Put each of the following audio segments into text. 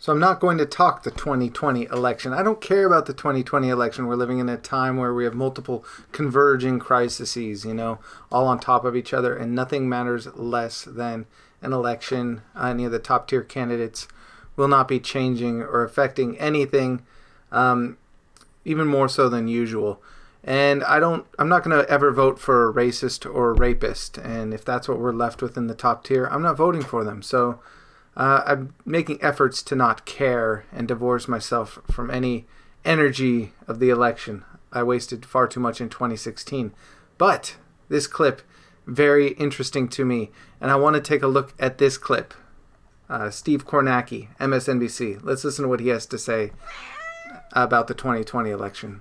So I'm not going to talk the 2020 election. I don't care about the 2020 election. We're living in a time where we have multiple converging crises, all on top of each other, and nothing matters less than an election. Any of the top tier candidates will not be changing or affecting anything, even more so than usual. And I'm not going to ever vote for a racist or a rapist. And if that's what we're left with in the top tier, I'm not voting for them. So I'm making efforts to not care and divorce myself from any energy of the election. I wasted far too much in 2016. But this clip, very interesting to me. And I want to take a look at this clip. Steve Kornacki, MSNBC. Let's listen to what he has to say about the 2020 election.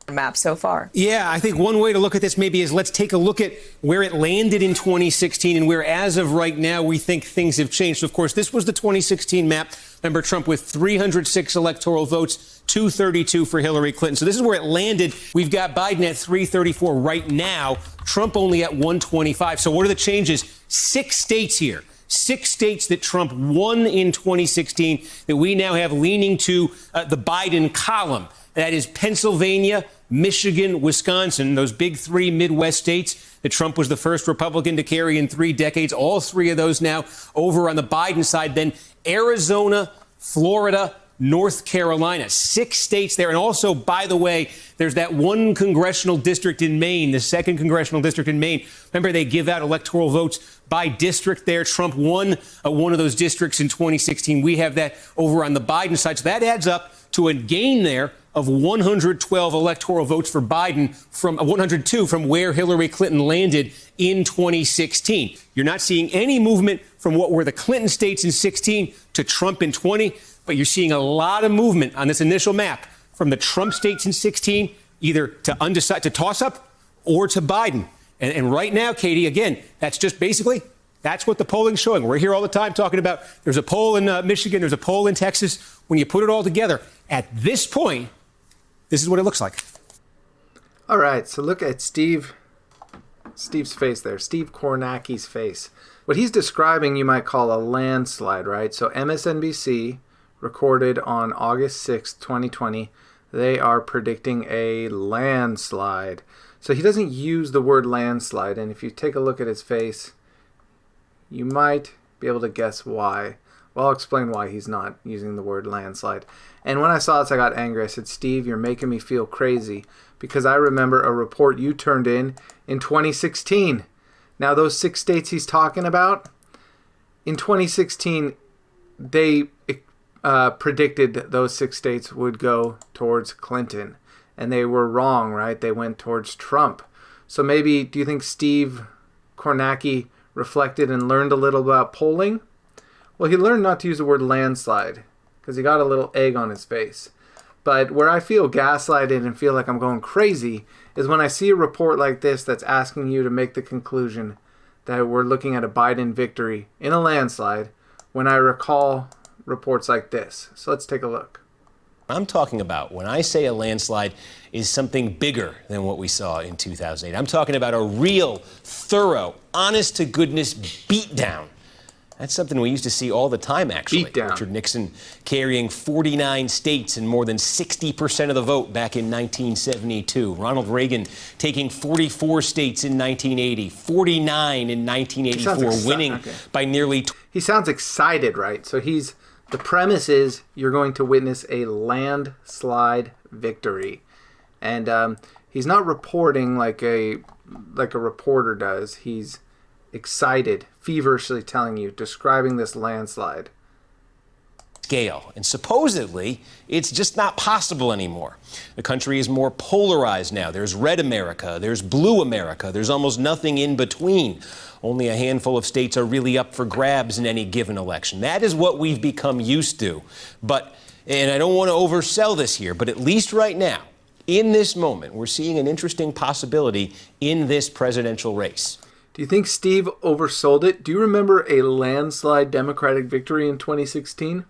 Map so far. Yeah, I think one way to look at this maybe is let's take a look at where it landed in 2016 and where, as of right now, we think things have changed. So, of course, this was the 2016 map. Remember, Trump with 306 electoral votes, 232 for Hillary Clinton. So this is where it landed. We've got Biden at 334 right now, Trump only at 125. So what are the changes? 6 states here. 6 states that Trump won in 2016 that we now have leaning to the Biden column. That is Pennsylvania, Michigan, Wisconsin, those big 3 Midwest states that Trump was the first Republican to carry in 3 decades. All 3 of those now over on the Biden side. Then Arizona, Florida, North Carolina, 6 states there. And also, by the way, there's that one congressional district in Maine, the 2nd congressional district in Maine. Remember, they give out electoral votes by district there. Trump won one of those districts in 2016. We have that over on the Biden side. So that adds up to a gain there of 112 electoral votes for Biden from 102 from where Hillary Clinton landed in 2016. You're not seeing any movement from what were the Clinton states in 16 to Trump in 20, but you're seeing a lot of movement on this initial map from the Trump states in 16, either to undecided, to toss up, or to Biden. And right now, Katie, again, that's just basically, that's what the polling's showing. We're here all the time talking about there's a poll in Michigan, there's a poll in Texas. When you put it all together, at this point, this is what it looks like. All right, so look at Steve's face there, Steve Kornacki's face. What he's describing you might call a landslide, right? So MSNBC recorded on August 6th, 2020. They are predicting a landslide. So he doesn't use the word landslide, and if you take a look at his face, you might be able to guess why. Well, I'll explain why he's not using the word landslide. And when I saw this, I got angry. I said, Steve, you're making me feel crazy because I remember a report you turned in 2016. Now, those 6 states he's talking about, in 2016, they predicted those 6 states would go towards Clinton. And they were wrong, right? They went towards Trump. So maybe, do you think Steve Kornacki reflected and learned a little about polling? Well, he learned not to use the word landslide because he got a little egg on his face. But where I feel gaslighted and feel like I'm going crazy is when I see a report like this that's asking you to make the conclusion that we're looking at a Biden victory in a landslide when I recall reports like this. So let's take a look. I'm talking about when I say a landslide is something bigger than what we saw in 2008. I'm talking about a real, thorough, honest-to-goodness beatdown. That's something we used to see all the time, actually. Beatdown. Richard Nixon carrying 49 states and more than 60% of the vote back in 1972. Ronald Reagan taking 44 states in 1980, 49 in 1984, winning by nearly... He sounds excited, right? So the premise is you're going to witness a landslide victory. And he's not reporting like a reporter does. He's excited, feverishly telling you, describing this landslide. Scale. And supposedly, it's just not possible anymore. The country is more polarized now. There's red America, there's blue America, there's almost nothing in between. Only a handful of states are really up for grabs in any given election. That is what we've become used to. But, and I don't want to oversell this here, but at least right now, in this moment, we're seeing an interesting possibility in this presidential race. Do you think Steve oversold it? Do you remember a landslide Democratic victory in 2016?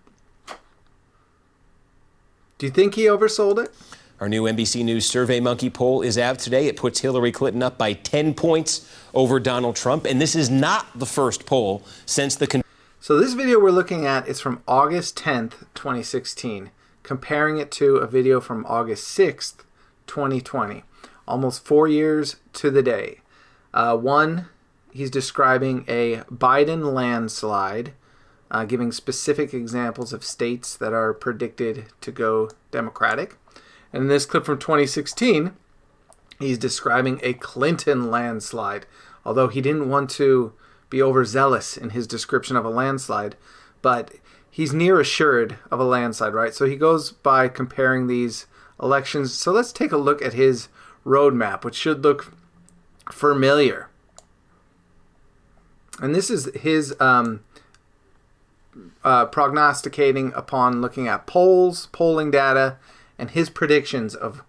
Do you think he oversold it? Our new NBC News SurveyMonkey poll is out today. It puts Hillary Clinton up by 10 points over Donald Trump. And this is not the first poll since the... So this video we're looking at is from August 10th, 2016, comparing it to a video from August 6th, 2020, almost 4 years to the day. One, he's describing a Biden landslide, giving specific examples of states that are predicted to go Democratic. And in this clip from 2016, he's describing a Clinton landslide, although he didn't want to be overzealous in his description of a landslide, but he's near assured of a landslide, right? So he goes by comparing these elections. So let's take a look at his roadmap, which should look familiar. And this is his prognosticating upon looking at polls, polling data, and his predictions of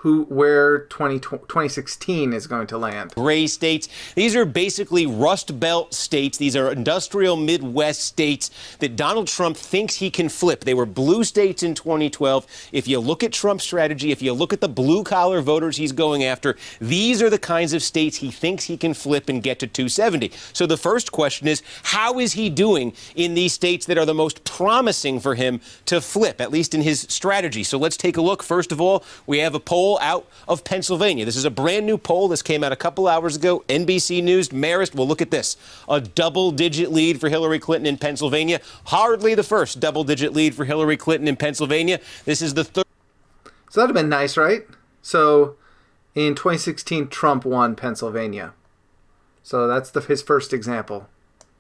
where 2016 is going to land. Gray states. These are basically Rust Belt states. These are industrial Midwest states that Donald Trump thinks he can flip. They were blue states in 2012. If you look at Trump's strategy, if you look at the blue-collar voters he's going after, these are the kinds of states he thinks he can flip and get to 270. So the first question is, how is he doing in these states that are the most promising for him to flip, at least in his strategy? So let's take a look. First of all, we have a poll out of Pennsylvania. This is a brand new poll. This came out a couple hours ago. NBC News, Marist. Well, look at this. A double-digit lead for Hillary Clinton in Pennsylvania. Hardly the first double-digit lead for Hillary Clinton in Pennsylvania. This is the third. So that would have been nice, right? So in 2016, Trump won Pennsylvania. So that's his first example.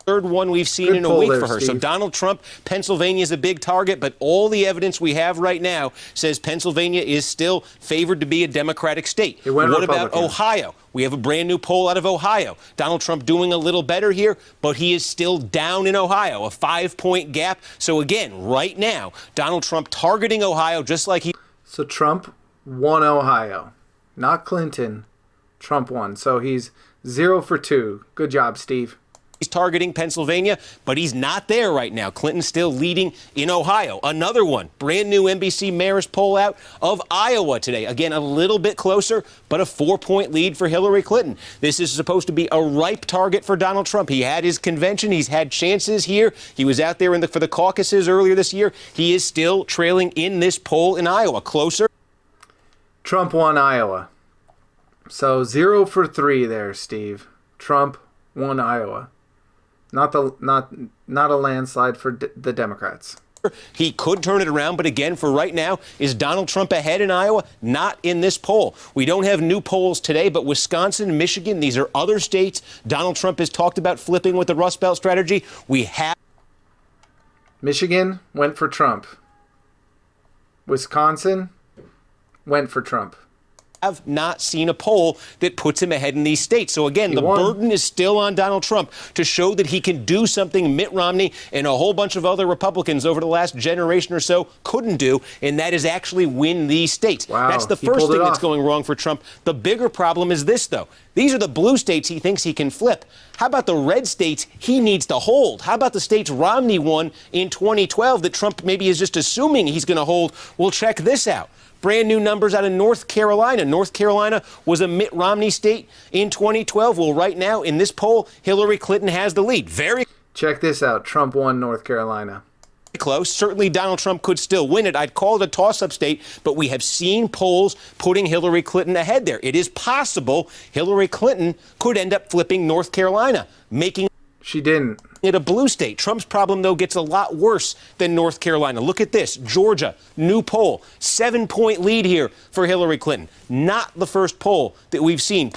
Third one we've seen Good in a poll week there, for her. Steve. So Donald Trump, Pennsylvania is a big target, but all the evidence we have right now says Pennsylvania is still favored to be a Democratic state. What about Ohio? We have a brand new poll out of Ohio. Donald Trump doing a little better here, but he is still down in Ohio, a 5-point gap. So again, right now, Donald Trump targeting Ohio just like he... So Trump won Ohio, not Clinton. Trump won. So he's 0 for 2. Good job, Steve. He's targeting Pennsylvania, but he's not there right now. Clinton's still leading in Ohio. Another one, brand new NBC Marist poll out of Iowa today. Again, a little bit closer, but a 4-point lead for Hillary Clinton. This is supposed to be a ripe target for Donald Trump. He had his convention. He's had chances here. He was out there for the caucuses earlier this year. He is still trailing in this poll in Iowa. Closer. Trump won Iowa. So 0 for 3 there, Steve. Trump won Iowa. Not a landslide for the Democrats. He could turn it around, but again, for right now, is Donald Trump ahead in Iowa? Not in this poll. We don't have new polls today, but Wisconsin, Michigan, these are other states Donald Trump has talked about flipping with the Rust Belt strategy. We have... Michigan went for Trump. Wisconsin went for Trump. Have not seen a poll that puts him ahead in these states. So again, the burden is still on Donald Trump to show that he can do something Mitt Romney and a whole bunch of other Republicans over the last generation or so couldn't do, and that is actually win these states. Wow, that's the first thing that's going wrong for Trump. The bigger problem is this, though. These are the blue states he thinks he can flip. How about the red states he needs to hold? How about the states Romney won in 2012 that Trump maybe is just assuming he's going to hold? Well, check this out. Brand new numbers out of North Carolina. North Carolina was a Mitt Romney state in 2012. Well, right now in this poll, Hillary Clinton has the lead. Check this out. Trump won North Carolina. Close. Certainly Donald Trump could still win it. I'd call it a toss-up state, but we have seen polls putting Hillary Clinton ahead there. It is possible Hillary Clinton could end up flipping North Carolina, making... She didn't. It a blue state. Trump's problem, though, gets a lot worse than North Carolina. Look at this. Georgia, new poll. 7-point lead here for Hillary Clinton. Not the first poll that we've seen.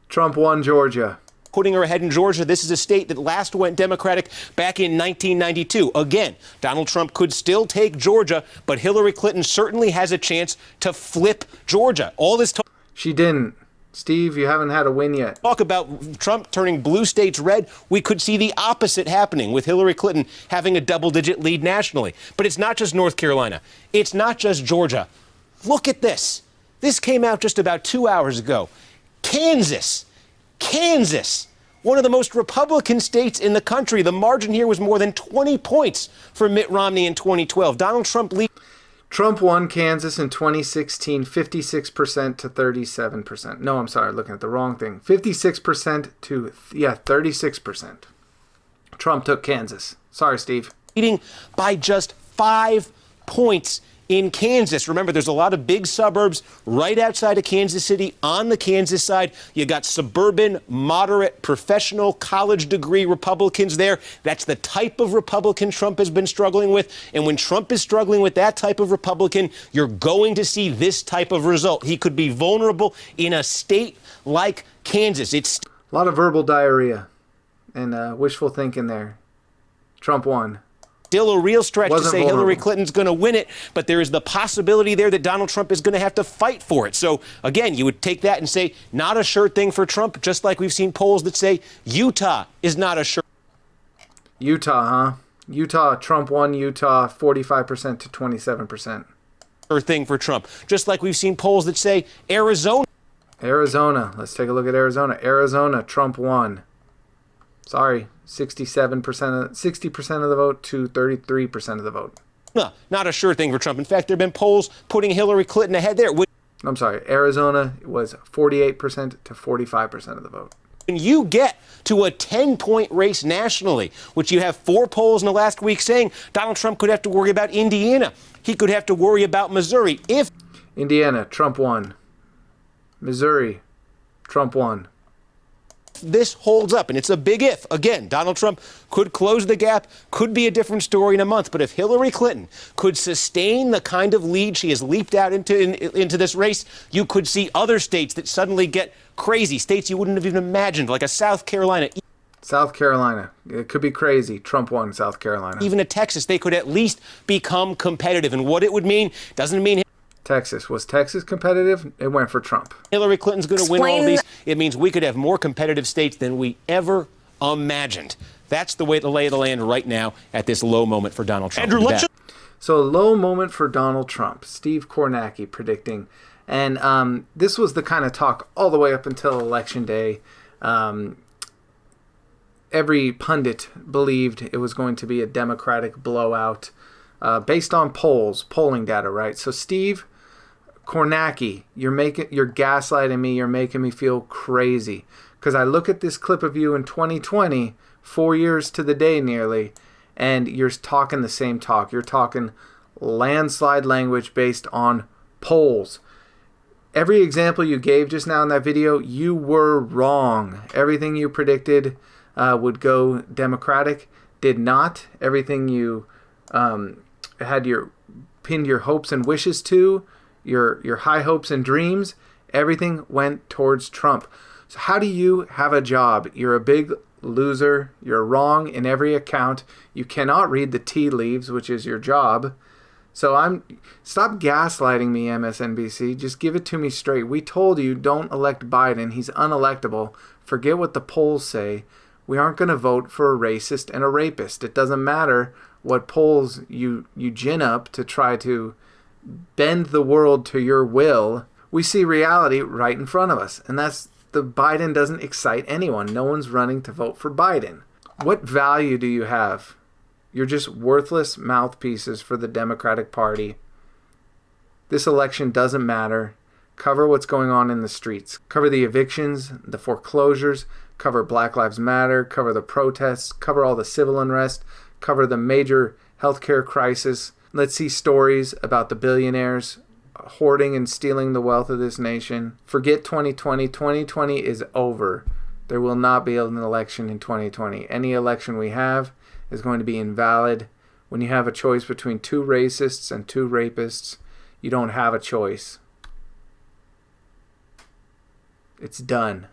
Trump won Georgia. Putting her ahead in Georgia. This is a state that last went Democratic back in 1992. Again, Donald Trump could still take Georgia, but Hillary Clinton certainly has a chance to flip Georgia. All this talk. She didn't. Steve, you haven't had a win yet. Talk about Trump turning blue states red. We could see the opposite happening with Hillary Clinton having a double-digit lead nationally. But it's not just North Carolina. It's not just Georgia. Look at this. This came out just about 2 hours ago. Kansas, one of the most Republican states in the country. The margin here was more than 20 points for Mitt Romney in 2012. Donald Trump leads. Trump won Kansas in 2016, 56% to 37%. No, I'm sorry, looking at the wrong thing. 56% to, 36%. Trump took Kansas. Sorry, Steve. Leading by just 5 points in Kansas. Remember, there's a lot of big suburbs right outside of Kansas City on the Kansas side. You got suburban, moderate, professional, college degree Republicans there. That's the type of Republican Trump has been struggling with. And when Trump is struggling with that type of Republican, you're going to see this type of result. He could be vulnerable in a state like Kansas. It's a lot of verbal diarrhea and wishful thinking there. Trump won. Still a real stretch to say vulnerable. Hillary Clinton's going to win it, but there is the possibility there that Donald Trump is going to have to fight for it. So, again, you would take that and say, not a sure thing for Trump, just like we've seen polls that say Utah is not a sure. Utah, huh? Utah, Trump won Utah 45% to 27%. Sure thing for Trump. Just like we've seen polls that say Arizona. Arizona. Let's take a look at Arizona. Arizona, Trump won. Sorry, 60% of the vote to 33% of the vote. No, not a sure thing for Trump. In fact, there have been polls putting Hillary Clinton ahead there. I'm sorry, Arizona was 48% to 45% of the vote. When you get to a 10-point race nationally, which you have 4 polls in the last week saying Donald Trump could have to worry about Indiana. He could have to worry about Missouri. If Indiana, Trump won. Missouri, Trump won. This holds up, and it's a big if. Again, Donald Trump could close the gap, could be a different story in a month. But if Hillary Clinton could sustain the kind of lead she has leaped out into this race, you could see other states that suddenly get crazy, states you wouldn't have even imagined, like a South Carolina. South Carolina. It could be crazy. Trump won South Carolina. Even a Texas, they could at least become competitive. And what it would mean doesn't mean Texas. Was Texas competitive? It went for Trump. Hillary Clinton's going to win all these. It means we could have more competitive states than we ever imagined. That's the lay of the land right now at this low moment for Donald Trump. Andrew, so a low moment for Donald Trump. Steve Kornacki predicting. And this was the kind of talk all the way up until Election Day. Every pundit believed it was going to be a Democratic blowout based on polling data, right? So Steve Kornacki, you're gaslighting me. You're making me feel crazy because I look at this clip of you in 2020, 4 years to the day nearly, and you're talking the same talk. You're talking landslide language based on polls. Every example you gave just now in that video, you were wrong. Everything you predicted would go Democratic did not. Everything you had pinned your hopes and wishes to, your high hopes and dreams, everything went towards Trump. So how do you have a job? You're a big loser. You're wrong in every account. You cannot read the tea leaves, which is your job. So stop gaslighting me, MSNBC. Just give it to me straight. We told you don't elect Biden. He's unelectable. Forget what the polls say. We aren't going to vote for a racist and a rapist. It doesn't matter what polls you gin up to try to bend the world to your will. We see reality right in front of us. And that's the Biden doesn't excite anyone. No one's running to vote for Biden. What value do you have? You're just worthless mouthpieces for the Democratic Party. This election doesn't matter. Cover what's going on in the streets. Cover the evictions, the foreclosures, cover Black Lives Matter, cover the protests, cover all the civil unrest, cover the major healthcare crisis. Let's see stories about the billionaires hoarding and stealing the wealth of this nation. Forget 2020. 2020 is over. There will not be an election in 2020. Any election we have is going to be invalid. When you have a choice between 2 racists and 2 rapists, you don't have a choice. It's done.